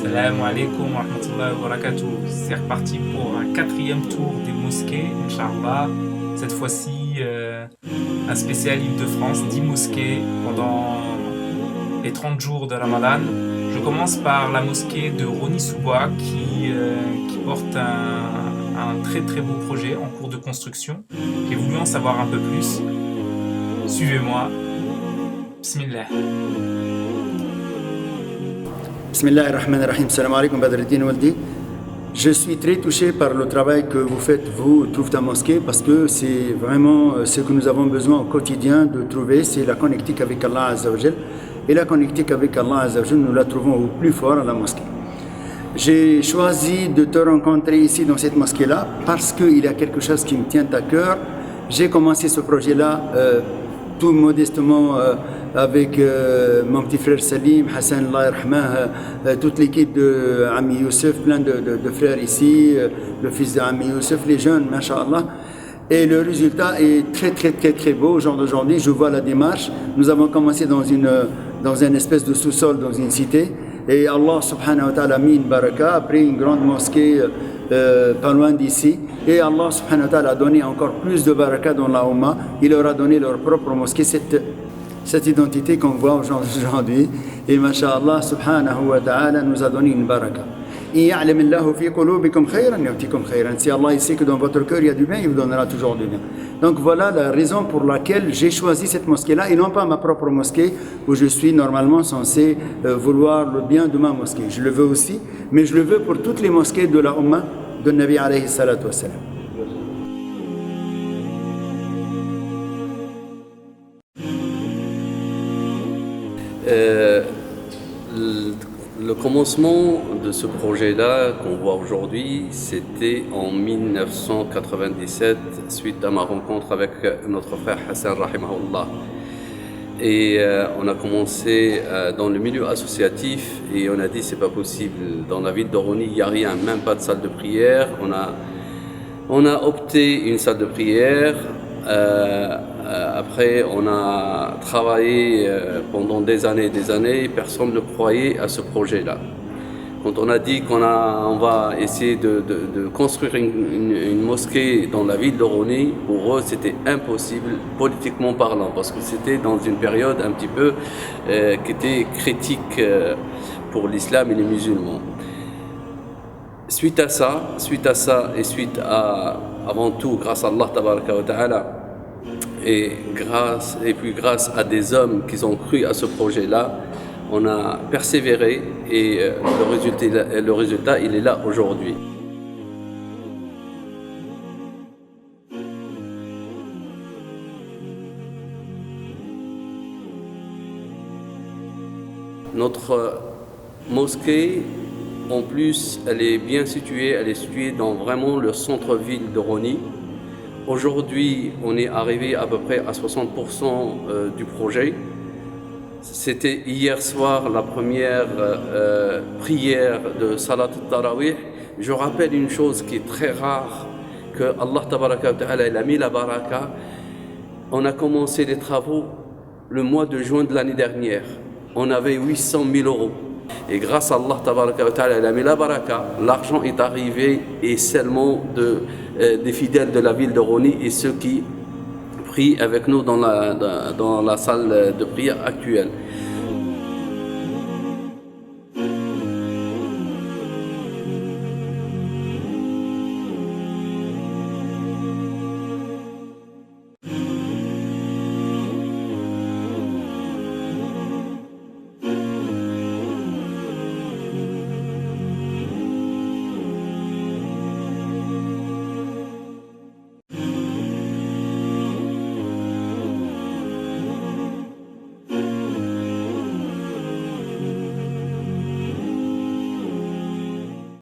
Salam alaikum wa rahmatullahi wa barakatuh. C'est reparti pour un quatrième tour des mosquées, Inch'Allah. Cette fois-ci, un spécial Île-de-France, 10 mosquées pendant les 30 jours de Ramadan. Je commence par la mosquée de Rony-sous-Bois qui porte un très très beau projet en cours de construction. J'ai voulu en savoir un peu plus. Suivez-moi. Bismillah. Bismillahirrahmanirrahim. Salam alaikum Badreddin Waldi. Je suis très touché par le travail que vous faites, vous, Toufta Mosquée, parce que c'est vraiment ce que nous avons besoin au quotidien de trouver, c'est la connectique avec Allah Azza wa Jal. Et la connectique avec Allah Azza wa Jal, nous la trouvons au plus fort à la mosquée. J'ai choisi de te rencontrer ici dans cette mosquée-là parce qu'il y a quelque chose qui me tient à cœur. J'ai commencé ce projet-là tout modestement avec mon petit frère Salim, Hassan, Allah yarhamah, toute l'équipe de Ami Youssef, plein de frères ici, le fils d'Ami Youssef, les jeunes, masha'Allah. Et le résultat est très beau au jour d'aujourd'hui. Je vois la démarche. Nous avons commencé dans une espèce de sous-sol, dans une cité. Et Allah subhanahu wa ta'ala a mis une baraka, après une grande mosquée pas loin d'ici. Et Allah subhanahu wa ta'ala a donné encore plus de baraka dans la Ummah. Il leur a donné leur propre mosquée, cette identité qu'on voit aujourd'hui. Et masha'Allah subhanahu wa ta'ala nous a donné une baraka. Si Allah il sait que dans votre cœur il y a du bien, il vous donnera toujours du bien. Donc voilà la raison pour laquelle j'ai choisi cette mosquée-là et non pas ma propre mosquée où je suis normalement censé vouloir le bien de ma mosquée. Je le veux aussi, mais je le veux pour toutes les mosquées de la Ummah de Nabi alayhi salatu wassalam. Le commencement de ce projet-là qu'on voit aujourd'hui, c'était en 1997, suite à ma rencontre avec notre frère Hassan rahimahullah. Et on a commencé dans le milieu associatif et on a dit c'est pas possible. Dans la ville de Rony, il n'y a rien, même pas de salle de prière. On a opté une salle de prière. Après, on a travaillé pendant des années, personne ne croyait à ce projet-là. Quand on a dit qu'on va essayer de construire une mosquée dans la ville de Rony, pour eux c'était impossible politiquement parlant, parce que c'était dans une période un petit peu qui était critique pour l'islam et les musulmans. Suite à ça et suite à, avant tout, grâce à Allah tabaraka wa ta'ala, et puis grâce à des hommes qui ont cru à ce projet-là, on a persévéré et le résultat il est là aujourd'hui. Notre mosquée, en plus, elle est bien située, elle est située dans vraiment le centre-ville de Rony. Aujourd'hui, on est arrivé à peu près à 60% du projet. C'était hier soir la première prière de Salat al-Tarawih. Je rappelle une chose qui est très rare, que Allah tabaraka wa ta'ala il a mis la baraka. On a commencé les travaux le mois de juin de l'année dernière. On avait 800 000 euros. Et grâce à Allah tabaraka wa ta'ala il a mis la baraka, l'argent est arrivé et seulement des fidèles de la ville de Rony et ceux qui prient avec nous dans la salle de prière actuelle.